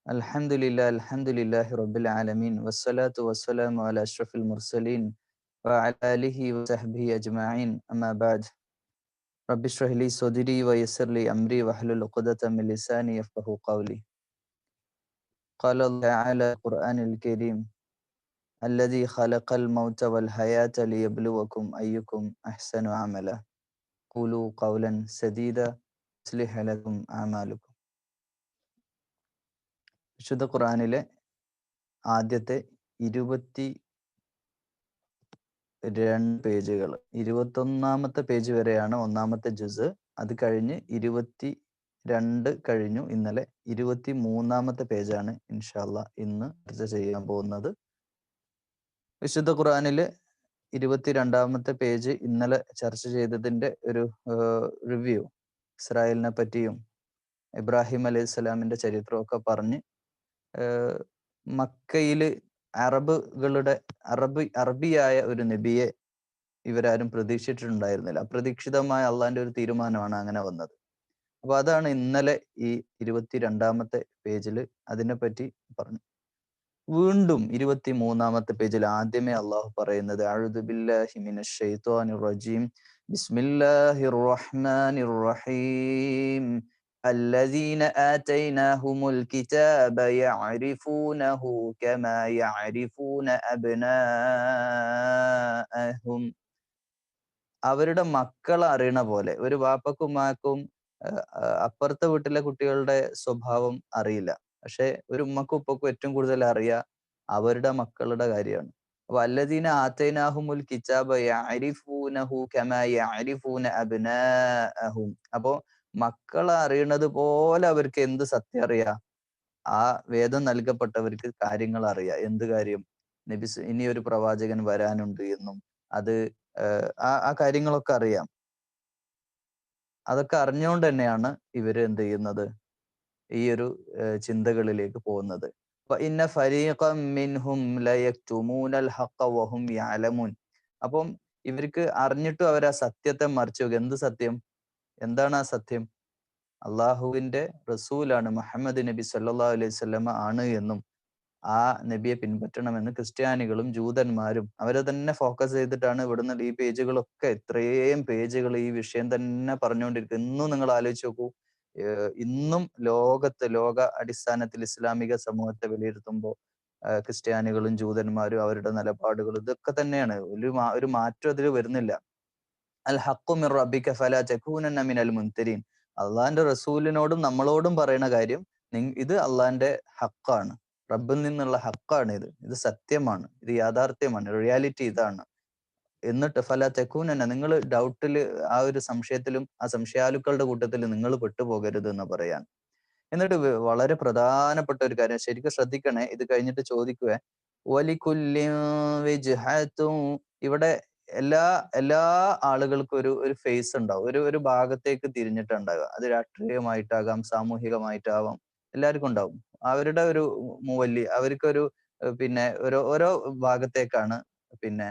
അൽഹംദുലില്ലാഹി റബ്ബിൽ ആലമീൻ വസ്സലാത്തു വസ്സലാമു അലാ അഷ്റഫിൽ മുർസലീൻ വഅലാ ആലിഹി വസഹ്ബിഹി അജ്മഈൻ അമ്മാ ബഅദ് റബ്ബി ഇശ്റഹ് ലി സ്വദ്രി വയസ്സിർ ലി അംരി വഹ്ലുൽ ഉഖ്ദത മിൻ ലിസാനി യഫ്ഖഹു ഖൗലി ഖാല അല്ലാഹു തആല ഖുർആനിൽ കരീം അല്ലദീ ഖലഖൽ മൗത വൽ ഹയാത ലിയബ്ലുവക്കും അയ്യുക്കും അഹ്സനു അമല ഖൂലു ഖൗലൻ സദീദ യുസ്ലിഹ് ലക്കും അഅമാലുക്കും. വിശുദ്ധ ഖുർആനിലെ ആദ്യത്തെ 22 പേജുകൾ, 21-ാമത്തെ പേജ് വരെയാണ് ഒന്നാമത്തെ ജുസ്. അത് കഴിഞ്ഞ് 22 കഴിഞ്ഞു. ഇന്നലെ 23-ാമത്തെ പേജാണ് ഇൻഷാ അല്ലാഹ് ഇന്ന് ചർച്ച ചെയ്യാൻ പോകുന്നത്. വിശുദ്ധ ഖുർആനിലെ 22-ാമത്തെ പേജ് ഇന്നലെ ചർച്ച ചെയ്തതിന്റെ ഒരു റിവ്യൂ, ഇസ്രായേലിനെ പറ്റിയും ഇബ്രാഹിം അലൈഹി സ്വലാമിന്റെ ചരിത്രമൊക്കെ പറഞ്ഞ് മക്കയില് അറബിയായ ഒരു നബിയെ ഇവരാരും പ്രതീക്ഷിച്ചിട്ടുണ്ടായിരുന്നില്ല. അപ്രതീക്ഷിതമായ അള്ളാന്റെ ഒരു തീരുമാനമാണ് അങ്ങനെ വന്നത്. അപ്പൊ അതാണ് ഇന്നലെ ഈ 22-ാമത്തെ പേജിൽ അതിനെപ്പറ്റി പറഞ്ഞു. വീണ്ടും 23-ാമത്തെ പേജിൽ ആദ്യമേ അള്ളാഹു പറയുന്നത് അഊദു ബില്ലാഹി മിനശ് ശൈത്വാനിർ റജീം ബിസ്മില്ലാഹിർ റഹ്മാനിർ റഹീം الذين آتيناهم الكتاب يعرفونه كما يعرفون أبناءهم. അവരുടെ മക്കളെ അറിയണ പോലെ. ഒരു വാപ്പക്കും ഉമ്മാക്കും അപ്പുറത്തെ വീട്ടിലെ കുട്ടികളുടെ സ്വഭാവം അറിയില്ല. പക്ഷെ ഒരു ഉമ്മക്കും ഉപ്പക്കും ഏറ്റവും കൂടുതൽ അറിയാ അവരുടെ മക്കളുടെ കാര്യമാണ്. അപ്പൊ അല്ലദീന ആതൈനാഹുമുൽ കിതാബ യഅരിഫൂനഹു കമാ യഅരിഫൂന അബ്നാഅഹും. അപ്പോ മക്കളെ അറിയണത് പോലെ അവർക്ക് എന്ത് സത്യം അറിയാ? ആ വേദം നൽകപ്പെട്ടവർക്ക് കാര്യങ്ങൾ അറിയാം. എന്ത് കാര്യം? ഇനി ഒരു പ്രവാചകൻ വരാനുണ്ട് എന്നും അത് ആ കാര്യങ്ങളൊക്കെ അറിയാം. അതൊക്കെ അറിഞ്ഞുകൊണ്ട് തന്നെയാണ് ഇവര് എന്ത് ചെയ്യുന്നത്? ഈ ഒരു ചിന്തകളിലേക്ക് പോകുന്നത്. ഇന്ന ഫരീഖം മിൻഹും ലയക്തുമൂനൽ ഹഖ വഹും യഅലമൂൻ. അപ്പം ഇവർക്ക് അറിഞ്ഞിട്ടും അവർ ആ സത്യത്തെ മറിച്ചു വെക്കും. എന്ത് സത്യം? എന്താണ് ആ സത്യം? അള്ളാഹുവിന്റെ റസൂലാണ് മുഹമ്മദ് നബി സല്ലല്ലാഹു അലൈഹി വസല്ലമ ആണ് എന്നും ആ നബിയെ പിൻപറ്റണമെന്ന് ക്രിസ്ത്യാനികളും ജൂതന്മാരും അവരെ തന്നെ ഫോക്കസ് ചെയ്തിട്ടാണ് ഇവിടുന്ന് ഈ പേജുകളൊക്കെ, ഇത്രയും പേജുകൾ ഈ വിഷയം തന്നെ പറഞ്ഞുകൊണ്ടിരിക്കും. ഇന്നും നിങ്ങൾ ആലോചിച്ച് നോക്കൂ, ഇന്നും ലോക അടിസ്ഥാനത്തിൽ ഇസ്ലാമിക സമൂഹത്തെ വിലയിരുത്തുമ്പോൾ ക്രിസ്ത്യാനികളും ജൂതന്മാരും അവരുടെ നിലപാടുകളും ഇതൊക്കെ തന്നെയാണ്. ഒരു മാറ്റം അതിൽ വരുന്നില്ല. അൽ ഹഖ്ഖു മിർ റബ്ബിക ഫലാ തകൂനന്ന മിനൽ മുൻതരീൻ. അള്ളാന്റെ റസൂലിനോടും നമ്മളോടും പറയുന്ന കാര്യം, ഇത് അള്ളാന്റെ ഹക്കാണ്, റബ്ബിൽ നിന്നുള്ള ഹക്കാണ്, ഇത് സത്യമാണ്, ഇത് യാഥാർത്ഥ്യമാണ്, റിയാലിറ്റി ഇതാണ്. എന്നിട്ട് ഫലാ തകൂനന്ന, നിങ്ങൾ ഡൗട്ടില് ആ ഒരു സംശയത്തിലും ആ സംശയാലുക്കളുടെ കൂട്ടത്തിൽ നിങ്ങൾ പെട്ടുപോകരുത് എന്ന് പറയാൻ. എന്നിട്ട് വളരെ പ്രധാനപ്പെട്ട ഒരു കാര്യം ശരിക്കും ശ്രദ്ധിക്കണേ, ഇത് കഴിഞ്ഞിട്ട് ചോദിക്കുക. വലികുല്ലിൻ വിജ്ഹത്തുൻ. ഇവിടെ എല്ലാ ആളുകൾക്കും ഒരു ഫേസ് ഉണ്ടാവും, ഒരു ഭാഗത്തേക്ക് തിരിഞ്ഞിട്ടുണ്ടാവുക. അത് രാഷ്ട്രീയമായിട്ടാകാം, സാമൂഹികമായിട്ടാവാം, എല്ലാവർക്കും ഉണ്ടാവും. അവരുടെ ഒരു മൂവല്ലി, അവർക്കൊരു പിന്നെ ഓരോ ഭാഗത്തേക്കാണ് പിന്നെ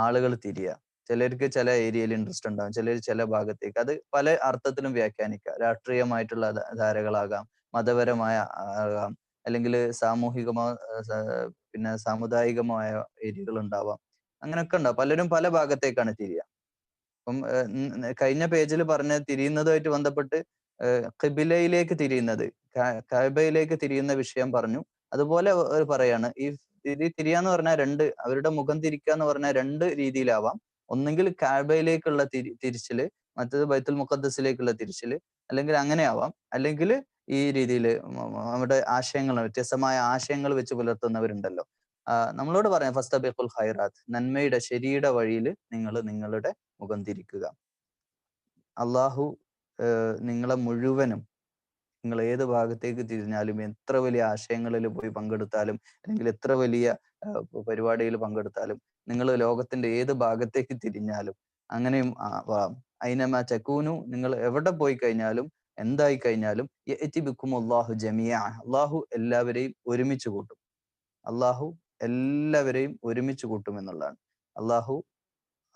ആളുകൾ തിരിയുക. ചിലർക്ക് ചില ഏരിയയിൽ ഇൻട്രസ്റ്റ് ഉണ്ടാകും, ചിലർ ചില ഭാഗത്തേക്ക്. അത് പല അർത്ഥത്തിലും വ്യാഖ്യാനിക്കാം. രാഷ്ട്രീയമായിട്ടുള്ള ധാരകളാകാം, മതപരമായ ആകാം, അല്ലെങ്കിൽ സാമൂഹികമോ പിന്നെ സാമുദായികമായ ഏരിയകൾ ഉണ്ടാവാം. അങ്ങനെയൊക്കെ ഉണ്ടാവും. പലരും പല ഭാഗത്തേക്കാണ് തിരിയുക. അപ്പം കഴിഞ്ഞ പേജിൽ പറഞ്ഞ തിരിയുന്നതുമായിട്ട് ബന്ധപ്പെട്ട് ഖിബിലയിലേക്ക് തിരിയുന്നത്, കഅബയിലേക്ക് തിരിയുന്ന വിഷയം പറഞ്ഞു. അതുപോലെ പറയാണ്, ഈ തിരിയാന്ന് പറഞ്ഞാൽ അവരുടെ മുഖം തിരിക്കുക എന്ന് പറഞ്ഞാൽ 2 രീതിയിലാവാം. ഒന്നെങ്കിൽ കഅബയിലേക്കുള്ള തിരിച്ചില്, മറ്റത് ബൈത്തുൽ മുഖദ്ദസിലേക്കുള്ള തിരിച്ചില്, അല്ലെങ്കിൽ അങ്ങനെ ആവാം. അല്ലെങ്കിൽ ഈ രീതിയിൽ നമ്മുടെ വ്യത്യസ്തമായ ആശയങ്ങൾ വെച്ച് പുലർത്തുന്നവരുണ്ടല്ലോ. നമ്മളോട് പറയാം ഫസ്തബിഖുൽ ഖൈറാത്ത്, നന്മയുടെ ശരിയുടെ വഴിയിൽ നിങ്ങൾ നിങ്ങളുടെ മുഖം തിരിക്കുക. അള്ളാഹു നിങ്ങളെ മുഴുവനും, നിങ്ങൾ ഏത് ഭാഗത്തേക്ക് തിരിഞ്ഞാലും, എത്ര വലിയ ആശയങ്ങളിൽ പോയി പങ്കെടുത്താലും, അല്ലെങ്കിൽ എത്ര വലിയ പരിപാടിയിൽ പങ്കെടുത്താലും, നിങ്ങൾ ലോകത്തിന്റെ ഏത് ഭാഗത്തേക്ക് തിരിഞ്ഞാലും അങ്ങനെയും ഐനമാ തകൂനു, നിങ്ങൾ എവിടെ പോയി കഴിഞ്ഞാലും എന്തായി കഴിഞ്ഞാലും യഅതി ബിക്കുമുല്ലാഹു ജമീഅ, അള്ളാഹു എല്ലാവരെയും ഒരുമിച്ച് കൂട്ടും. അള്ളാഹു എല്ലാവരെയും ഒരുമിച്ച് കൂട്ടും എന്നുള്ളതാണ്. അള്ളാഹു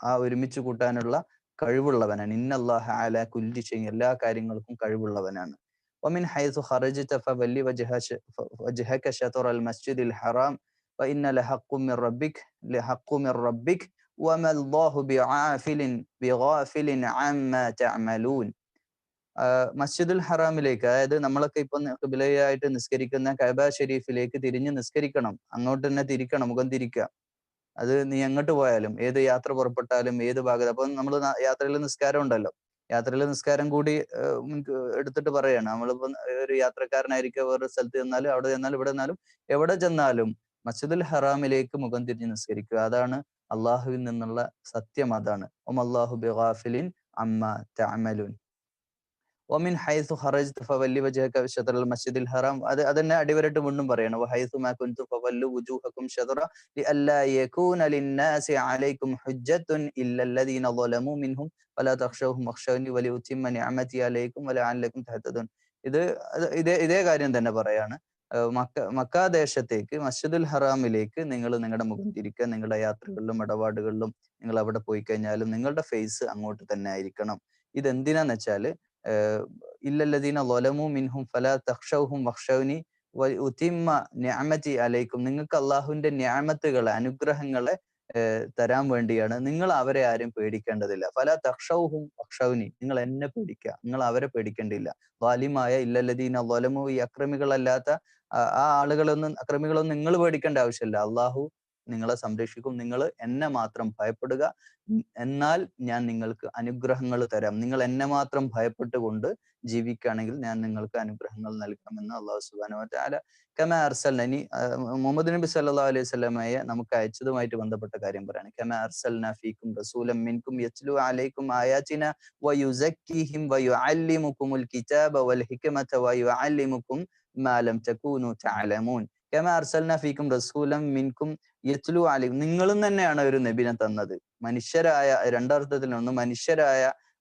ആ ഒരുമിച്ച് കൂട്ടാനുള്ള കഴിവുള്ളവനാണ്. ഇന്നല്ലാഹ അലാ കുല്ലി ഷൈഇൻ, എല്ലാ കാര്യങ്ങൾക്കും കഴിവുള്ളവനാണ്. ومن حيث خرجت فولي وجهك شطر المسجد الحرام وإن لحق من ربك وما الله بغافل عما تعملون. മസ്ജിദുൽ ഹറാമിലേക്ക്, അതായത് നമ്മളൊക്കെ ഇപ്പൊ ഖിബലയായിട്ട് നിസ്കരിക്കുന്ന കഅബ ഷരീഫിലേക്ക് തിരിഞ്ഞ് നിസ്കരിക്കണം. അങ്ങോട്ട് തന്നെ തിരിക്കണം, മുഖം തിരിക്കുക. അത് നീ എങ്ങോട്ട് പോയാലും, ഏത് യാത്ര പുറപ്പെട്ടാലും, ഏത് ഭാഗത്ത്. അപ്പൊ നമ്മൾ യാത്രയിൽ നിസ്കാരം ഉണ്ടല്ലോ, യാത്രയിൽ നിസ്കാരം കൂടി എടുത്തിട്ട് പറയാണ്. നമ്മളിപ്പോ ഒരു യാത്രക്കാരനായിരിക്കുക, വേറൊരു സ്ഥലത്ത് ചെന്നാലും, അവിടെ ചെന്നാലും, ഇവിടെ ചെന്നാലും, എവിടെ ചെന്നാലും മസ്ജിദുൽ ഹറാമിലേക്ക് മുഖം തിരിഞ്ഞ് നിസ്കരിക്കുക. അതാണ് അള്ളാഹുവിൽ നിന്നുള്ള സത്യം. അതാണ് ഒമല്ലാഹു ബിഗാഫിലിൻ അമ്മാ തഅമലൂൻ. ഒമിൻ ഹൈസു ഖറജ്ത ഫവല്ലി വജ്ഹക ശത്റൽ മസ്ജിദിൽ ഹറാം. അതന്നെ അടിവരട്ട് വീണ്ടും പറയണം. വഹൈസു മാ കുൻതും ഫവല്ലു വുജൂഹകും ശത്റ ലിഅല്ലാ യകൂന ലിന്നാസി അലൈക്കും ഹുജ്ജത്തുൻ ഇല്ലല്ലദീന ളലമു മിൻഹും വലാ തഖ്ശൗഹും വഖ്ശൗനി വലിയുതിമ്മ നിഅമതി അലൈക്കും വലഅല്ലകും തഹ്തദൂൻ. ഇതേ കാര്യം തന്നെ പറയാണ്. മക്ക ദേശത്തേക്ക്, മസ്ജിദുൽ ഹറാമിലേക്ക് നിങ്ങൾ നിങ്ങളുടെ മുഖം തിരിക്കുക. നിങ്ങളുടെ യാത്രകളിലും ഇടപാടുകളിലും നിങ്ങൾ അവിടെ പോയി കഴിഞ്ഞാലും നിങ്ങളുടെ ഫേസ് അങ്ങോട്ട് തന്നെ ആയിരിക്കണം. ഇതെന്തിനാന്ന് വെച്ചാല് ഇല്ലല്ലദീന ളലമു മിൻഹും ഫലാ തഖ്ശൗഹും വഖ്ശൗനി വഉതിമ്മ നിഅമതി അലൈക്കും. നിങ്ങൾക്ക് അള്ളാഹുവിന്റെ നിഅമത്തുകളെ, അനുഗ്രഹങ്ങളെ തരാൻ വേണ്ടിയാണ്. നിങ്ങൾ അവരെ ആരും പേടിക്കേണ്ടതില്ല. ഫലാ തഖ്ശൗഹും വഖ്ശൗനി, നിങ്ങൾ എന്നെ പേടിക്കുക, നിങ്ങൾ അവരെ പേടിക്കേണ്ടില്ല. ളാലിമായ ഇല്ലല്ലദീന ളലമു, ഈ അക്രമികളല്ലാത്ത ആ അക്രമികളൊന്നും നിങ്ങൾ പേടിക്കേണ്ട ആവശ്യമില്ല. അള്ളാഹു നിങ്ങളെ സംരക്ഷിക്കും. നിങ്ങൾ എന്നെ മാത്രം ഭയപ്പെടുക, എന്നാൽ ഞാൻ നിങ്ങൾക്ക് അനുഗ്രഹങ്ങൾ തരാം. നിങ്ങൾ എന്നെ മാത്രം ഭയപ്പെട്ടുകൊണ്ട് ജീവിക്കുകയാണെങ്കിൽ ഞാൻ നിങ്ങൾക്ക് അനുഗ്രഹങ്ങൾ നൽകാമെന്ന് അള്ളാഹു സുബ്ഹാനഹു വ തആല കമാ അർസൽന. ഇനി മുഹമ്മദ് നബി സല്ലല്ലാഹു അലൈഹി വസല്ലമയെ നമുക്ക് അയച്ചതുമായിട്ട് ബന്ധപ്പെട്ട കാര്യം പറയാണ്. കമാ അർസൽന ഫീക്കും റസൂലൻ മിൻകും യത്ലു അലൈക്കും ആയാതിന വയുസക്കിഹിം വയുഅല്ലിമുകുമുൽ കിതാബ വൽ ഹിക്മത വയുഅല്ലിമുകും മാ ലം തകൂനു തഅലമൂൻ. കമാ അർസൽന ഫീക്കും റസൂലൻ മിൻകും യത്ലു അലൈക്കും. നിങ്ങളും തന്നെയാണ് ഒരു നബിനെ തന്നത്. മനുഷ്യരായ, രണ്ടർത്ഥത്തിലൊന്ന്,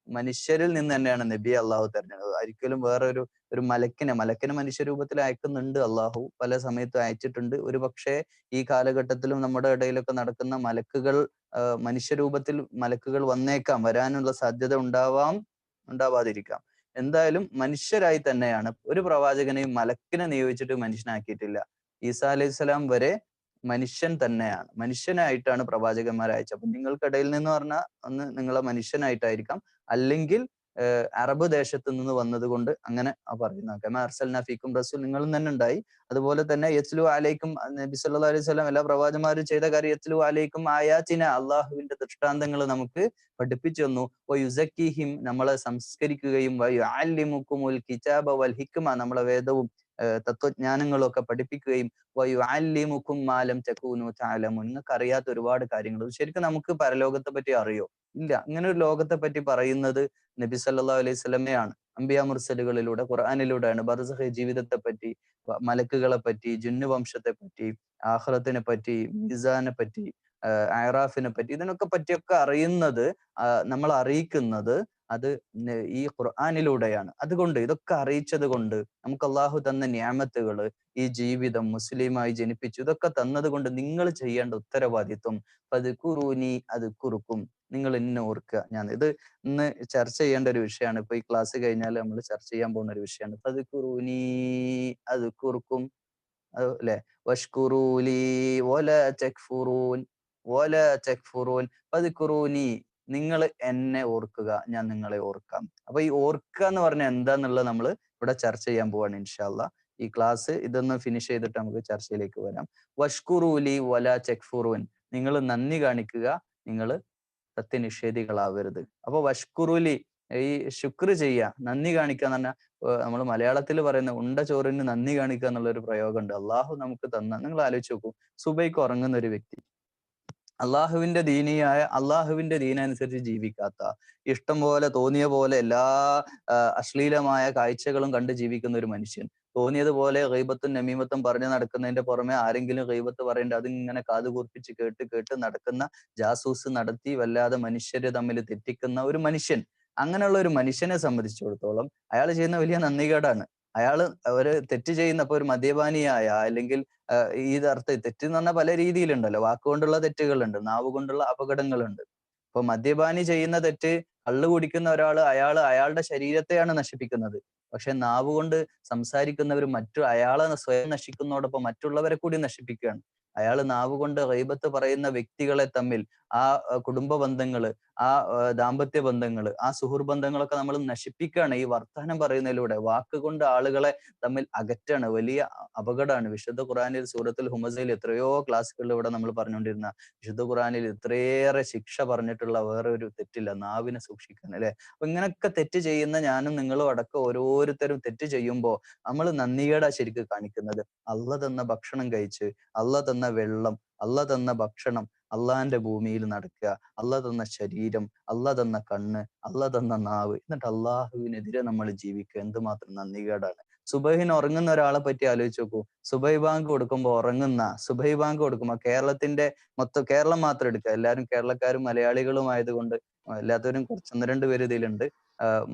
മനുഷ്യരിൽ നിന്ന് തന്നെയാണ് നബിയെ അള്ളാഹു തെരഞ്ഞെടുത്തത്. ഒരിക്കലും വേറൊരു മലക്കിനെ മനുഷ്യരൂപത്തിൽ അയക്കുന്നുണ്ട് അള്ളാഹു, പല സമയത്തും അയച്ചിട്ടുണ്ട്. ഒരു പക്ഷേ ഈ കാലഘട്ടത്തിലും നമ്മുടെ ഇടയിലൊക്കെ നടക്കുന്ന മനുഷ്യരൂപത്തിൽ മലക്കുകൾ വന്നേക്കാം, വരാനുള്ള സാധ്യത ഉണ്ടാവാതിരിക്കാം. എന്തായാലും മനുഷ്യരായി തന്നെയാണ്. ഒരു പ്രവാചകനെയും മലക്കിനെ നിയോഗിച്ചിട്ട് മനുഷ്യനാക്കിയിട്ടില്ല. ഈസാ അലൈഹിസ്സലാം വരെ മനുഷ്യൻ തന്നെയാണ്, മനുഷ്യനായിട്ടാണ് പ്രവാചകന്മാരെ അയച്ചത്. അപ്പൊ നിങ്ങൾക്കിടയിൽ നിന്ന് പറഞ്ഞാൽ ഒന്ന് നിങ്ങളെ മനുഷ്യനായിട്ടായിരിക്കാം, അല്ലെങ്കിൽ അറബ് ദേശത്ത് നിന്ന് വന്നത് കൊണ്ട് അങ്ങനെ പറയുന്ന കമാ അർസൽനാ ഫീക്കും റസൂൽ, നിങ്ങളും തന്നെ ഉണ്ടായി. അതുപോലെ തന്നെ യത്ലു അലൈക്കും, നബി സല്ലല്ലാഹു അലൈഹി വസല്ലം എല്ലാ പ്രവാചകന്മാരും ചെയ്ത കാര്യം യത്ലു അലൈക്കും ആയാതിന, അള്ളാഹുവിന്റെ ദൃഷ്ടാന്തങ്ങൾ നമുക്ക് പഠിപ്പിച്ചു തന്നു. വയുസക്കിഹിം, നമ്മളെ സംസ്കരിക്കുകയും, വയുഅല്ലിമുകുമുൽ കിതാബ വൽ ഹിക്മ, നമ്മളെ വേദവും തത്വജ്ഞാനങ്ങളും ഒക്കെ പഠിപ്പിക്കുകയും, വയുഅല്ലിമുകും മാ ലം തകൂനു തഅലമൂൻ, നിങ്ങൾക്ക് അറിയാത്ത ഒരുപാട് കാര്യങ്ങൾ. ശരിക്കും നമുക്ക് പരലോകത്തെ പറ്റി അറിയോ? ഇല്ല. ഇങ്ങനെ ഒരു ലോകത്തെ പറ്റി പറയുന്നത് നബി സല്ലല്ലാഹു അലൈഹി വസല്ലമയാണ്. അംബിയാ മുർസലുകളിലൂടെ, ഖുർആനിലൂടെയാണ് ബർസഖ് ജീവിതത്തെ പറ്റി, മലക്കുകളെ പറ്റി, ജിന്നു വംശത്തെ പറ്റി, ആഖിറത്തിനെ പറ്റി, മീസാനെ പറ്റി, അയറാഫിനെ പറ്റി, ഇതിനൊക്കെ പറ്റിയൊക്കെ അറിയുന്നത്, നമ്മൾ അറിയിക്കുന്നത് അത് ഈ ഖുർആനിലൂടെയാണ്. അതുകൊണ്ട് ഇതൊക്കെ അറിയിച്ചത് കൊണ്ട് നമുക്ക് അള്ളാഹു തന്ന നിഅമത്തുകള്, ഈ ജീവിതം, മുസ്ലിമായി ജനിപ്പിച്ചു, ഇതൊക്കെ തന്നത് കൊണ്ട് നിങ്ങൾ ചെയ്യേണ്ട ഉത്തരവാദിത്വം ഫദ്കുറൂനി അദ്കുറുക്കും, നിങ്ങൾ എന്നെ ഓർക്കുക. ഇത് ഇന്ന് ചർച്ച ചെയ്യേണ്ട ഒരു വിഷയമാണ്. ഇപ്പൊ ഈ ക്ലാസ് കഴിഞ്ഞാൽ നമ്മൾ ചർച്ച ചെയ്യാൻ പോകുന്ന ഒരു വിഷയമാണ്. ഫദ്കുറൂനി അദ്കുറുക്കും, അല്ലെ? വഷ്കുറൂലി വല തക്ഫുറൂൻ ഫദ്കുറൂനി, നിങ്ങൾ എന്നെ ഓർക്കുക, ഞാൻ നിങ്ങളെ ഓർക്കാം. അപ്പൊ ഈ ഓർക്കുക എന്ന് പറഞ്ഞാൽ എന്താന്നുള്ളത് നമ്മൾ ഇവിടെ ചർച്ച ചെയ്യാൻ പോവാണ് ഇൻഷാ അല്ലാഹ്. ഈ ക്ലാസ് ഇതൊന്ന് ഫിനിഷ് ചെയ്തിട്ട് നമുക്ക് ചർച്ചയിലേക്ക് വരാം. വഷ്കുറൂലി വല തക്ഫുറൂൻ, നിങ്ങൾ നന്ദി കാണിക്കുക, നിങ്ങൾ സത്യനിഷേധികളാവരുത്. അപ്പൊ വഷ്കുറുലി, ഈ ശുക്ർ ചെയ്യുക, നന്ദി കാണിക്കുക എന്ന് പറഞ്ഞാൽ, നമ്മൾ മലയാളത്തിൽ പറയുന്ന ഉണ്ട ചോറിന് നന്ദി കാണിക്കുക എന്നുള്ളൊരു പ്രയോഗമുണ്ട്. അള്ളാഹു നമുക്ക് തന്ന, നിങ്ങൾ ആലോചിച്ച് നോക്കൂ, സുബൈക്ക് ഉറങ്ങുന്ന ഒരു വ്യക്തി, അള്ളാഹുവിന്റെ ദീനനുസരിച്ച് ജീവിക്കാത്ത, ഇഷ്ടം പോലെ തോന്നിയ പോലെ എല്ലാ അശ്ലീലമായ കാഴ്ചകളും കണ്ട് ജീവിക്കുന്ന ഒരു മനുഷ്യൻ, തോന്നിയതുപോലെ ഗൈബത്തും നമീമത്തും പറഞ്ഞു നടക്കുന്നതിന്റെ പുറമെ ആരെങ്കിലും ഗൈബത്ത് പറയേണ്ട അതിങ്ങനെ കാതുകൂർപ്പിച്ച് കേട്ട് നടക്കുന്ന, ജാസൂസ് നടത്തി വല്ലാതെ മനുഷ്യരെ തമ്മിൽ തെറ്റിക്കുന്ന ഒരു മനുഷ്യൻ, അങ്ങനെയുള്ള ഒരു മനുഷ്യനെ സംബന്ധിച്ചിടത്തോളം അയാൾ ചെയ്യുന്ന വലിയ നന്ദികേടാണ്. അയാൾ ഒരു തെറ്റ് ചെയ്യുന്നപ്പോ, ഒരു മദ്യപാനിയായ, അല്ലെങ്കിൽ ഈ തെറ്റ് എന്ന് പറഞ്ഞാൽ പല രീതിയിലുണ്ടല്ലോ, വാക്കുകൊണ്ടുള്ള തെറ്റുകളുണ്ട്, നാവ് കൊണ്ടുള്ള അപകടങ്ങളുണ്ട്. ഇപ്പൊ മദ്യപാനി ചെയ്യുന്ന തെറ്റ്, കള്ളു കുടിക്കുന്ന ഒരാൾ, അയാളുടെ ശരീരത്തെയാണ് നശിപ്പിക്കുന്നത്. പക്ഷെ നാവ് കൊണ്ട് സംസാരിക്കുന്നവർ അയാളെ സ്വയം നശിക്കുന്നതോടൊപ്പം മറ്റുള്ളവരെ കൂടി നശിപ്പിക്കുകയാണ്. അയാൾ നാവ് കൊണ്ട് ഗൈബത്ത് പറയുന്ന വ്യക്തികളെ തമ്മിൽ ആ കുടുംബ ബന്ധങ്ങള്, ആ ദാമ്പത്യ ബന്ധങ്ങള്, ആ സുഹൃത്ത് ബന്ധങ്ങളൊക്കെ നമ്മൾ നശിപ്പിക്കുകയാണ് ഈ വർത്തമാനം പറയുന്നതിലൂടെ. വാക്കുകൊണ്ട് ആളുകളെ തമ്മിൽ അകറ്റാണ്. വലിയ അപകടമാണ്. വിശുദ്ധ ഖുർആനിൽ സൂറത്തുൽ ഹുമസയിൽ എത്രയോ ക്ലാസ്സുകളിൽ ഇവിടെ നമ്മൾ പറഞ്ഞുകൊണ്ടിരുന്ന വിശുദ്ധ ഖുർആനിൽ ഇത്രയേറെ ശിക്ഷ പറഞ്ഞിട്ടുള്ള വേറെ ഒരു തെറ്റില്ല, നാവിനെ സൂക്ഷിക്കാൻ, അല്ലെ? അപ്പൊ ഇങ്ങനൊക്കെ തെറ്റ് ചെയ്യുന്ന ഞാനും നിങ്ങളും അടക്കം ഓരോരുത്തരും തെറ്റ് ചെയ്യുമ്പോൾ നമ്മൾ നന്ദികേടാ ശരിക്കും കാണിക്കുന്നത്. അള്ള തന്ന ഭക്ഷണം കഴിച്ച്, അള്ള തന്ന വെള്ളം, അള്ള തന്ന ഭക്ഷണം, അള്ളാന്റെ ഭൂമിയിൽ നടക്കുക, അള്ള തന്ന ശരീരം, അള്ള തന്ന കണ്ണ്, അള്ള തന്ന നാവ്, എന്നിട്ട് അള്ളാഹുവിനെതിരെ നമ്മൾ ജീവിക്കുക, എന്തുമാത്രം നന്ദികേടാണ്. സുബഹിന് ഉറങ്ങുന്ന ഒരാളെ പറ്റി ആലോചിച്ച് നോക്കൂ. സുബഹി ബാങ്ക് കൊടുക്കുമ്പോൾ സുബഹി ബാങ്ക് കൊടുക്കുമ്പോൾ കേരളത്തിന്റെ കേരളം മാത്രം എടുക്കുക, എല്ലാവരും കേരളക്കാരും മലയാളികളും ആയതുകൊണ്ട് എല്ലാത്തവരും കുറച്ചൊന്ന് രണ്ട് പേര് ഇതിലുണ്ട്.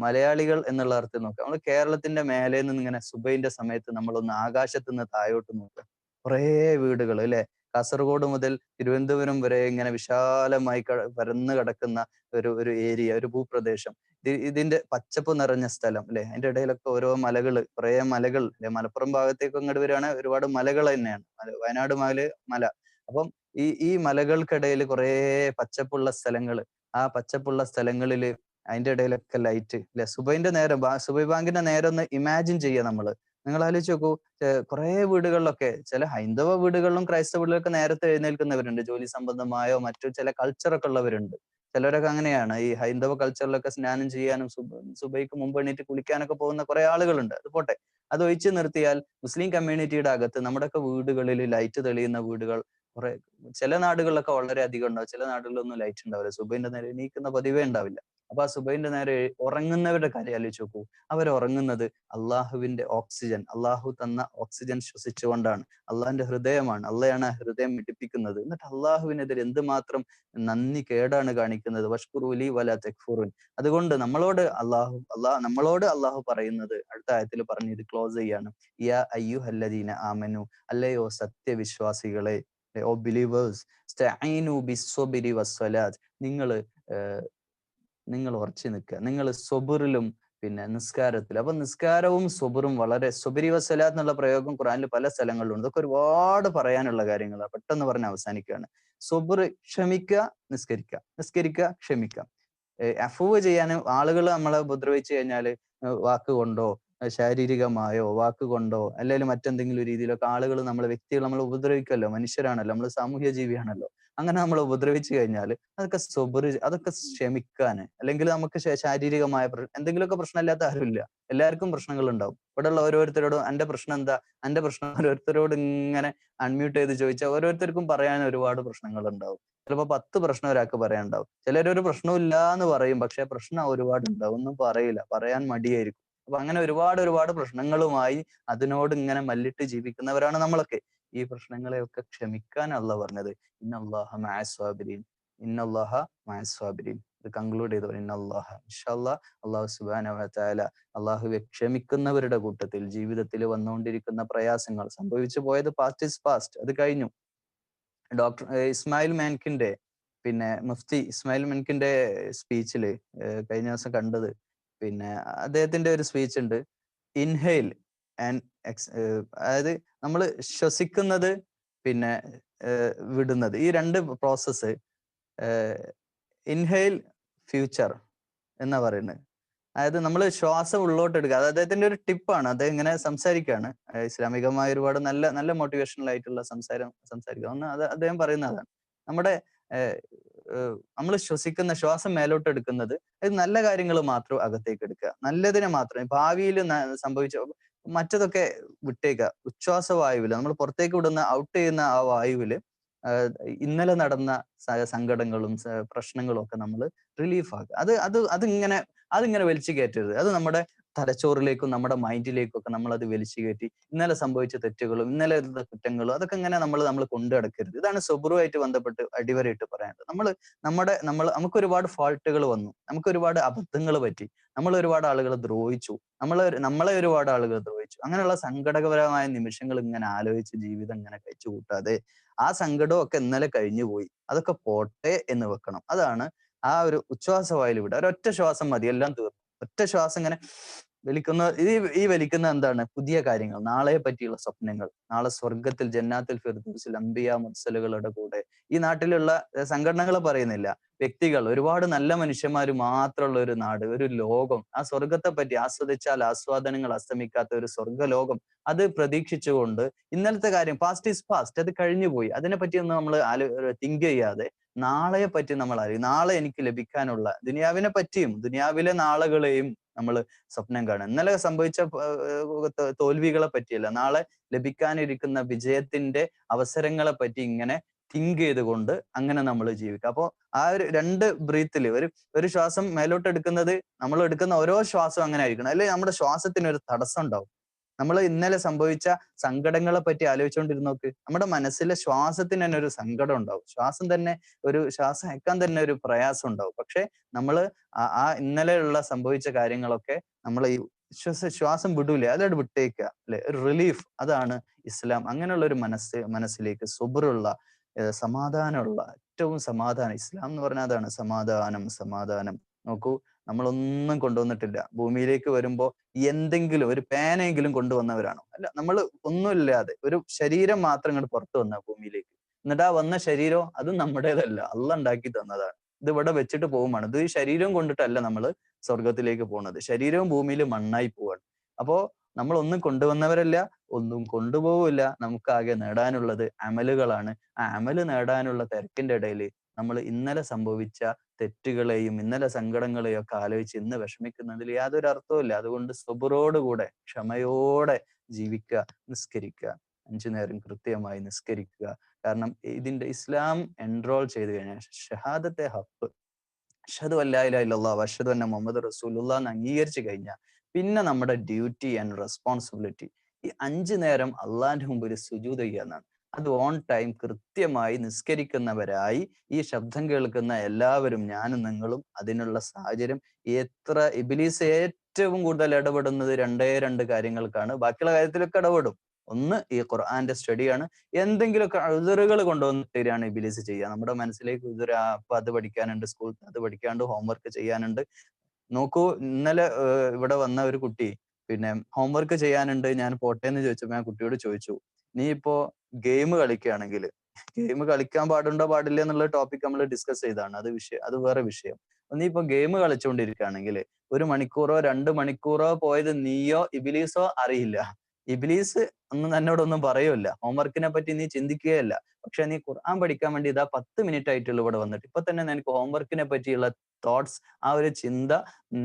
മലയാളികൾ എന്നുള്ള അർത്ഥത്തിൽ നോക്കുക. നമ്മൾ കേരളത്തിന്റെ മേലെ നിന്ന് ഇങ്ങനെ സുബഹിന്റെ സമയത്ത് നമ്മളൊന്ന് ആകാശത്ത് നിന്ന് താഴോട്ട് നോക്കുക. കുറേ വീടുകൾ, അല്ലെ? കാസർഗോഡ് മുതൽ തിരുവനന്തപുരം വരെ ഇങ്ങനെ വിശാലമായി പരന്നു കിടക്കുന്ന ഒരു ഏരിയ, ഒരു ഭൂപ്രദേശം. ഇതിന്റെ പച്ചപ്പ് നിറഞ്ഞ സ്ഥലം, അല്ലെ? അതിന്റെ ഇടയിലൊക്കെ ഓരോ മലകള്, കുറെ മലകൾ, അല്ലെ? മലപ്പുറം ഭാഗത്തേക്ക് അങ്ങോട്ട് വരികയാണെങ്കിൽ ഒരുപാട് മലകൾ തന്നെയാണ്. വയനാട് മല. അപ്പം ഈ മലകൾക്കിടയിൽ കുറെ പച്ചപ്പുള്ള സ്ഥലങ്ങള്. ആ പച്ചപ്പുള്ള സ്ഥലങ്ങളില് അതിന്റെ ഇടയിലൊക്കെ ലൈറ്റ്, അല്ലെ? സുബൈ ബാങ്കിന്റെ നേരം ഒന്ന് ഇമാജിൻ ചെയ്യുക നമ്മള്. നിങ്ങൾ ആലോചിച്ച് നോക്കൂ. കുറെ വീടുകളിലൊക്കെ, ചില ഹൈന്ദവ വീടുകളിലും ക്രൈസ്തവ വീടുകളിലൊക്കെ നേരത്തെ എഴുന്നേൽക്കുന്നവരുണ്ട്. ജോലി സംബന്ധമായോ മറ്റു ചില കൾച്ചറൊക്കെ ഉള്ളവരുണ്ട്. ചിലരൊക്കെ അങ്ങനെയാണ്. ഈ ഹൈന്ദവ കൾച്ചറിലൊക്കെ സ്നാനം ചെയ്യാനും സുബൈക്ക് മുമ്പ് എണീറ്റ് കുളിക്കാനൊക്കെ പോകുന്ന കുറെ ആളുകളുണ്ട്. അത് പോട്ടെ. അത് ഒഴിച്ചു നിർത്തിയാൽ മുസ്ലിം കമ്മ്യൂണിറ്റിയുടെ അകത്ത് നമ്മുടെയൊക്കെ വീടുകളിൽ ലൈറ്റ് തെളിയുന്ന വീടുകൾ കുറെ, ചില നാടുകളിലൊക്കെ വളരെ അധികം ഉണ്ടാവും, ചില നാടുകളിലൊന്നും ലൈറ്റ് ഉണ്ടാവില്ല. സുബൈന്റെ നേരെ എണീക്കുന്ന പതിവേ ഉണ്ടാവില്ല. അപ്പൊ ആ സുബൈന്റെ നേരെ ഉറങ്ങുന്നവരുടെ കാര്യം ആലോചിച്ച് നോക്കൂ. അവരുറങ്ങുന്നത് അള്ളാഹുവിന്റെ ഓക്സിജൻ, അള്ളാഹു തന്ന ഓക്സിജൻ ശ്വസിച്ചുകൊണ്ടാണ്. അള്ളാഹിന്റെ ഹൃദയമാണ്, അള്ളയാണ് ആ ഹൃദയം മിടിപ്പിക്കുന്നത്. എന്നിട്ട് അള്ളാഹുവിനെതിരെ എന്തുമാത്രം നന്ദി കേടാണ് കാണിക്കുന്നത്. വഷ്കുറൂലി വല തെക്ഫുറുൻ. അതുകൊണ്ട് നമ്മളോട് അള്ളാഹു പറയുന്നത്, അടുത്ത ആയത്തിൽ പറഞ്ഞ് ഇത് ക്ലോസ് ചെയ്യാണ്. യാ അയ്യുഹല്ലദീന ആമനു, അല്ലയോ സത്യവിശ്വാസികളെ, ഓ ബിലീവേഴ്സ്, സ്തഈനു ബിസ്സബ്രി വസ്സലാത്ത്, നിങ്ങൾ ഉറച്ചു നിൽക്കുക, നിങ്ങൾ സ്വബറിലും പിന്നെ നിസ്കാരത്തിൽ. അപ്പൊ നിസ്കാരവും സ്വബറും വളരെ, സ്വബരി വസ്സലാത്ത് എന്നുള്ള പ്രയോഗം ഖുർആനിൽ പല സ്ഥലങ്ങളിലുണ്ട്. ഇതൊക്കെ ഒരുപാട് പറയാനുള്ള കാര്യങ്ങളാണ്, പെട്ടെന്ന് പറഞ്ഞ് അവസാനിക്കുകയാണ്. സ്വബർ, ക്ഷമിക്കുക, നിസ്കരിക്കുക, ക്ഷമിക്കുക. അഫൂവ് ചെയ്യാനും, ആളുകൾ നമ്മളെ ഉപദ്രവിച്ചു കഴിഞ്ഞാല് വാക്കുകൊണ്ടോ ശാരീരികമായോ വാക്കുകൊണ്ടോ അല്ലെങ്കിൽ മറ്റെന്തെങ്കിലും രീതിയിലൊക്കെ വ്യക്തികൾ നമ്മൾ ഉപദ്രവിക്കുമല്ലോ, മനുഷ്യരാണല്ലോ, നമ്മൾ സാമൂഹ്യ ജീവിയാണല്ലോ. അങ്ങനെ നമ്മൾ ഉപദ്രവിച്ചു കഴിഞ്ഞാൽ അതൊക്കെ അതൊക്കെ ക്ഷമിക്കാന്, അല്ലെങ്കിൽ നമുക്ക് ശാരീരികമായ എന്തെങ്കിലുമൊക്കെ പ്രശ്നമില്ലാത്ത ആരുമില്ല, എല്ലാവർക്കും പ്രശ്നങ്ങൾ ഉണ്ടാവും. ഇവിടെയുള്ള ഓരോരുത്തരോടും എന്റെ പ്രശ്നം എന്താ, എന്റെ പ്രശ്നം ഓരോരുത്തരോട് ഇങ്ങനെ അൺമ്യൂട്ട് ചെയ്ത് ചോദിച്ചാൽ ഓരോരുത്തർക്കും പറയാൻ ഒരുപാട് പ്രശ്നങ്ങൾ ഉണ്ടാവും. ചിലപ്പോൾ 10 പ്രശ്നം ഒരാൾക്ക് പറയാനുണ്ടാവും. ചിലരൊരു പ്രശ്നവും ഇല്ല എന്ന് പറയും, പക്ഷെ പ്രശ്നം ഒരുപാട് ഉണ്ടാവും, ഒന്നും പറയില്ല, പറയാൻ മടിയായിരിക്കും. അപ്പൊ അങ്ങനെ ഒരുപാട് പ്രശ്നങ്ങളുമായി അതിനോട് ഇങ്ങനെ മല്ലിട്ട് ജീവിക്കുന്നവരാണ് നമ്മളൊക്കെ. ഈ പ്രശ്നങ്ങളെയൊക്കെ ക്ഷമിക്കാൻ അള്ളാഹ് പറഞ്ഞത് ഇന്നല്ലാഹ മഅസ്സാബിരീൻ, ഇന്നല്ലാഹ മഅസ്സാബിരീൻ. ഇത് കൺക്ലൂഡ് ചെയ്തു. ഇന്നല്ലാഹ, ഇൻഷാല്ലാഹ് അള്ളാഹു സുബ്ഹാനഹു വ തആല അള്ളാഹുവെ ക്ഷമിക്കുന്നവരുടെ കൂട്ടത്തിൽ. ജീവിതത്തിൽ വന്നുകൊണ്ടിരിക്കുന്ന പ്രയാസങ്ങൾ, സംഭവിച്ചു പോയത് പാസ്റ്റ് ഇസ് പാസ്റ്റ്, അത് കഴിഞ്ഞു. ഡോക്ടർ ഇസ്മായിൽ മാൻകിന്റെ, പിന്നെ മുഫ്തി ഇസ്മായിൽ മാൻകിന്റെ സ്പീച്ചില് കഴിഞ്ഞ ദിവസം കണ്ടത്, പിന്നെ അദ്ദേഹത്തിന്റെ ഒരു സ്പീച്ച് ഉണ്ട്, ഇൻഹെയിൽ ആൻഡ് അതായത് നമ്മൾ ശ്വസിക്കുന്നത് പിന്നെ വിടുന്നത്, ഈ രണ്ട് പ്രോസസ്സ്. ഇൻഹെയിൽ ഫ്യൂച്ചർ എന്നാ പറയുന്നത്. അതായത് നമ്മൾ ശ്വാസം ഉള്ളോട്ട് എടുക്കുക. അത് അദ്ദേഹത്തിന്റെ ഒരു ടിപ്പാണ്. അദ്ദേഹം ഇങ്ങനെ സംസാരിക്കുകയാണ്. ഇസ്ലാമികമായ ഒരുപാട് നല്ല നല്ല മോട്ടിവേഷണൽ ആയിട്ടുള്ള സംസാരിക്കുക. അത് അദ്ദേഹം പറയുന്നതാണ്. നമ്മുടെ നമ്മൾ ശ്വസിക്കുന്ന ശ്വാസം മേലോട്ട് എടുക്കുന്നത്, അത് നല്ല കാര്യങ്ങൾ മാത്രം അകത്തേക്ക് എടുക്കുക, നല്ലതിനെ മാത്രം. ഭാവിയിൽ സംഭവിച്ച മറ്റതൊക്കെ വിട്ടേക്കുക. ഉച്ഛ്വാസവായുവില് നമ്മൾ പുറത്തേക്ക് വിടുന്ന, ഔട്ട് ചെയ്യുന്ന ആ വായുവില് ഇന്നലെ നടന്ന സങ്കടങ്ങളും പ്രശ്നങ്ങളും ഒക്കെ നമ്മൾ റിലീഫ് ആക്കുക. അതിങ്ങനെ വലിച്ചു കയറ്റരുത്. അത് നമ്മുടെ തലച്ചോറിലേക്കും നമ്മുടെ മൈൻഡിലേക്കും ഒക്കെ നമ്മൾ അത് വലിച്ചു കയറ്റി ഇന്നലെ സംഭവിച്ച തെറ്റുകളും ഇന്നലെ കുറ്റങ്ങളും അതൊക്കെ ഇങ്ങനെ നമ്മൾ കൊണ്ടു നടക്കരുത്. ഇതാണ് സബറുമായിട്ട് ബന്ധപ്പെട്ട് അടിവരയിട്ട് പറയാനുള്ളത്. നമുക്ക് ഒരുപാട് ഫാൾട്ടുകൾ വന്നു, നമുക്ക് ഒരുപാട് അബദ്ധങ്ങൾ പറ്റി, നമ്മൾ ഒരുപാട് ആളുകളെ ദ്രോഹിച്ചു, നമ്മളെ ഒരുപാട് ആളുകൾ ദ്രോഹിച്ചു. അങ്ങനെയുള്ള സങ്കടകരമായ നിമിഷങ്ങൾ ഇങ്ങനെ ആലോചിച്ച് ജീവിതം ഇങ്ങനെ കഴിച്ചു കൂട്ടാതെ, ആ സങ്കടവും ഒക്കെ ഇന്നലെ കഴിഞ്ഞു പോയി, അതൊക്കെ പോട്ടെ എന്ന് വെക്കണം. അതാണ് ആ ഒരു ഉച്ഛ്വാസവായിൽ വിടുക. ഒരൊറ്റ ശ്വാസം മതി, എല്ലാം തീർന്നു. ഒറ്റ ശ്വാസം ഇങ്ങനെ ഈ വലിക്കുന്ന എന്താണ്? പുതിയ കാര്യങ്ങൾ, നാളെയെ പറ്റിയുള്ള സ്വപ്നങ്ങൾ, നാളെ സ്വർഗത്തിൽ ജന്നാത്തുൽ ഫിർദൗസിൽ അംബിയ മുർസലുകളുടെ കൂടെ. ഈ നാട്ടിലുള്ള സംഘടനകൾ പറയുന്നില്ല, വ്യക്തികൾ, ഒരുപാട് നല്ല മനുഷ്യന്മാര് മാത്രമുള്ള ഒരു നാട്, ഒരു ലോകം, ആ സ്വർഗത്തെ പറ്റി ആസ്വദിച്ചാൽ ആസ്വാദനങ്ങൾ അസ്തമിക്കാത്ത ഒരു സ്വർഗ്ഗലോകം, അത് പ്രതീക്ഷിച്ചുകൊണ്ട് ഇന്നലത്തെ കാര്യം പാസ്റ്റ് ഈസ് പാസ്റ്റ്, അത് കഴിഞ്ഞുപോയി, അതിനെപ്പറ്റിയൊന്നും നമ്മൾ തിങ്ക് ചെയ്യാതെ നാളെയെ പറ്റി നമ്മൾ അറിയും. നാളെ എനിക്ക് ലഭിക്കാനുള്ള ദുനിയാവിനെ പറ്റിയും ദുനിയാവിലെ നാളുകളെയും നമ്മൾ സ്വപ്നം കാണുക. ഇന്നലെ സംഭവിച്ച തോൽവികളെ പറ്റിയല്ല, നാളെ ലഭിക്കാനിരിക്കുന്ന വിജയത്തിന്റെ അവസരങ്ങളെ പറ്റി ഇങ്ങനെ തിങ്ക് ചെയ്തുകൊണ്ട് അങ്ങനെ നമ്മൾ ജീവിക്കുക. അപ്പോൾ ആ ഒരു 2 ബ്രീത്തിൽ ഒരു ശ്വാസം മേലോട്ട് എടുക്കുന്നത്, നമ്മൾ എടുക്കുന്ന ഓരോ ശ്വാസം അങ്ങനെ ആയിരിക്കണം, അല്ലെങ്കിൽ നമ്മുടെ ശ്വാസത്തിന് ഒരു തടസ്സം ഉണ്ടാവും. നമ്മൾ ഇന്നലെ സംഭവിച്ച സങ്കടങ്ങളെ പറ്റി ആലോചിച്ചുകൊണ്ടിരുന്ന നോക്ക്, നമ്മുടെ മനസ്സിലെ ശ്വാസത്തിന് തന്നെ ഒരു സങ്കടം ഉണ്ടാവും. ശ്വാസം അയക്കാൻ തന്നെ ഒരു പ്രയാസം ഉണ്ടാവും. പക്ഷെ നമ്മള് ആ ഇന്നലെയുള്ള സംഭവിച്ച കാര്യങ്ങളൊക്കെ നമ്മൾ ഈ ശ്വാസം വിടൂലേ, അതോട് വിട്ടേക്കുക അല്ലെ, ഒരു റിലീഫ്. അതാണ് ഇസ്ലാം. അങ്ങനെയുള്ള ഒരു മനസ്സിലേക്ക് സുബ്റുള്ള, സമാധാനമുള്ള, ഏറ്റവും സമാധാനം ഇസ്ലാം എന്ന് പറഞ്ഞാൽ അതാണ്, സമാധാനം. നോക്കൂ, നമ്മളൊന്നും കൊണ്ടുവന്നിട്ടില്ല. ഭൂമിയിലേക്ക് വരുമ്പോ എന്തെങ്കിലും ഒരു പേനയെങ്കിലും കൊണ്ടുവന്നവരാണോ? അല്ല, നമ്മൾ ഒന്നുമില്ലാതെ ഒരു ശരീരം മാത്രം ഇങ്ങോട്ട് പുറത്തു വന്ന ഭൂമിയിലേക്ക്. എന്നിട്ട് ആ വന്ന ശരീരം അതും നമ്മുടേതല്ല, അള്ളാഹ് ഉണ്ടാക്കി തന്നതാണ്. ഇത് ഇവിടെ വെച്ചിട്ട് പോവുമാണ്. ഇത് ഈ ശരീരം കൊണ്ടിട്ടല്ല നമ്മൾ സ്വർഗത്തിലേക്ക് പോകുന്നത്. ശരീരവും ഭൂമിയിൽ മണ്ണായി പോവാണ്. അപ്പോ നമ്മൾ ഒന്നും കൊണ്ടുവന്നവരല്ല, ഒന്നും കൊണ്ടുപോവില്ല. നമുക്കാകെ നേടാനുള്ളത് അമലുകളാണ്. ആ അമല് നേടാനുള്ള തിരക്കിന്റെ ഇടയിൽ നമ്മൾ ഇന്നലെ സംഭവിച്ച തെറ്റുകളെയും ഇന്നലെ സങ്കടങ്ങളെയും ഒക്കെ ആലോചിച്ച് ഇന്ന് വിഷമിക്കുന്നതിൽ യാതൊരു അർത്ഥവുമില്ല. അതുകൊണ്ട് സബറോടുകൂടെ, ക്ഷമയോടെ ജീവിക്കുക, നിസ്കരിക്കുക, 5 നേരം കൃത്യമായി നിസ്കരിക്കുക. കാരണം ഇതിന്റെ ഇസ്ലാം എൻറോൾ ചെയ്ത് കഴിഞ്ഞാൽ ഷഹാദത്തെ ഹഖ്, അഷ്ഹദു അല്ലാ ഇലാഹ ഇല്ലല്ലാഹ് വഅഷ്ഹദു അന്ന മുഹമ്മദ് റസൂലുള്ളാഹ് എന്ന് അംഗീകരിച്ചു കഴിഞ്ഞാൽ പിന്നെ നമ്മുടെ ഡ്യൂട്ടി ആൻഡ് റെസ്പോൺസിബിലിറ്റി ഈ 5 നേരം അള്ളാഹിന്റെ മുമ്പിൽ സുജൂദ് ചെയ്യുക എന്നാണ്. അത് ഓൺ ടൈം കൃത്യമായി നിസ്കരിക്കുന്നവരായി ഈ ശബ്ദം കേൾക്കുന്ന എല്ലാവരും, ഞാനും നിങ്ങളും അതിനുള്ള സാഹചര്യം. എത്ര ഇബ്ലീസ് ഏറ്റവും കൂടുതൽ ഇടപെടുന്നത് 2 കാര്യങ്ങൾക്കാണ്. ബാക്കിയുള്ള കാര്യത്തിലൊക്കെ ഇടപെടും. ഒന്ന് ഈ ഖുർആന്റെ സ്റ്റഡിയാണ്. എന്തെങ്കിലുമൊക്കെ ഉദറുകൾ കൊണ്ടുവന്നിട്ടാണ് ഇബ്ലീസ് ചെയ്യുക. നമ്മുടെ മനസ്സിലേക്ക് ഉദര, അപ്പൊ അത് പഠിക്കാനുണ്ട്, സ്കൂൾ അത് പഠിക്കാണ്ട്, ഹോംവർക്ക് ചെയ്യാനുണ്ട്. നോക്കൂ, ഇന്നലെ ഇവിടെ വന്ന ഒരു കുട്ടി പിന്നെ ഹോംവർക്ക് ചെയ്യാനുണ്ട്, ഞാൻ പോട്ടെ എന്ന് ചോദിച്ചപ്പോ ഞാൻ കുട്ടിയോട് ചോദിച്ചു, നീ ഇപ്പോ ഗെയിം കളിക്കുകയാണെങ്കിൽ, ഗെയിം കളിക്കാൻ പാടുണ്ടോ പാടില്ല എന്നുള്ള ടോപ്പിക് നമ്മൾ ഡിസ്കസ് ചെയ്താണ്, അത് വേറെ വിഷയം. നീ ഇപ്പൊ ഗെയിം കളിച്ചുകൊണ്ടിരിക്കുകയാണെങ്കിൽ 1 മണിക്കൂറോ 2 മണിക്കൂറോ പോയത് നീയോ ഇബിലീസോ അറിയില്ല. ഇബിലീസ് ഒന്നും എന്നോടൊന്നും പറയൂല, ഹോംവർക്കിനെ പറ്റി നീ ചിന്തിക്കുകയല്ല. പക്ഷെ നീ ഖുർആൻ പഠിക്കാൻ വേണ്ടി ഇതാ 10 മിനിറ്റ് ആയിട്ടുള്ളൂ ഇവിടെ വന്നിട്ട്, ഇപ്പൊ തന്നെ നിനക്ക് ഹോംവർക്കിനെ പറ്റിയുള്ള തോട്ട്സ്, ആ ഒരു ചിന്ത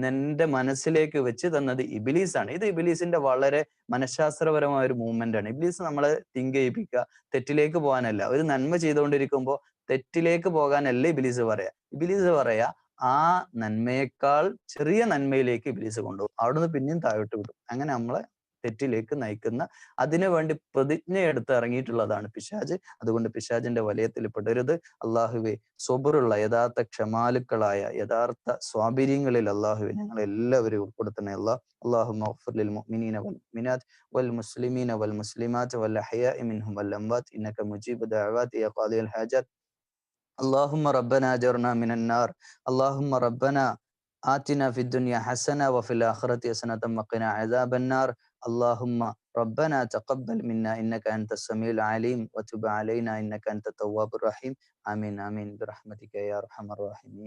നിന്റെ മനസ്സിലേക്ക് വെച്ച് തന്നത് ഇബിലീസാണ്. ഇത് ഇബിലീസിന്റെ വളരെ മനഃശാസ്ത്രപരമായ ഒരു മൂവ്മെന്റ് ആണ്. ഇബിലീസ് നമ്മളെ തിങ്ക് ചെയ്യിപ്പിക്കുക, തെറ്റിലേക്ക് പോകാനല്ല. ഒരു നന്മ ചെയ്തുകൊണ്ടിരിക്കുമ്പോൾ തെറ്റിലേക്ക് പോകാനല്ല ഇബിലീസ് പറയാ. ഇബിലീസ് പറയാ ആ നന്മയേക്കാൾ ചെറിയ നന്മയിലേക്ക് ഇബിലീസ് കൊണ്ടുപോകും, അവിടുന്ന് പിന്നെയും താഴോട്ട് വിടും. അങ്ങനെ നമ്മളെ തെറ്റിലേക്ക് നയിക്കുന്ന, അതിനു വേണ്ടി പ്രതിജ്ഞയെടുത്ത് ഇറങ്ങിയിട്ടുള്ളതാണ് പിശാച്. അതുകൊണ്ട് പിശാചിന്റെ വലയത്തിൽ പെടരുത്. അള്ളാഹുവെ, സ്വബറുള്ള യഥാർത്ഥ ക്ഷമാലുക്കളായ യഥാർത്ഥ സ്വാബിര്യങ്ങളിൽ അള്ളാഹുവെ ഞങ്ങൾ എല്ലാവരും ഉൾപ്പെടുത്തണേ. അല്ലാഹുമ്മ ഗ്ഫിർ ലിൽ മുഅ്മിനീന വൽ മുഅ്മിനാത്ത് വൽ മുസ്ലിമീന വൽ മുസ്ലിമാത്ത് വൽ അഹ്യാഇ മിൻഹും വൽ അംവാത്ത് ഇന്നക മുജീബു ദഅവാതി യാ ഖാദിയൽ ഹാജാത്ത്. اللهم ربنا أجرنا من النار. اللهم ربنا آتنا في الدنيا حسنة وفي الآخرة حسنة وقنا عذاب النار. اللهم ربنا تقبل منا إنك أنت السميع العليم وتب علينا إنك أنت التواب الرحيم. آمين آمين برحمتك يا أرحم الراحمين.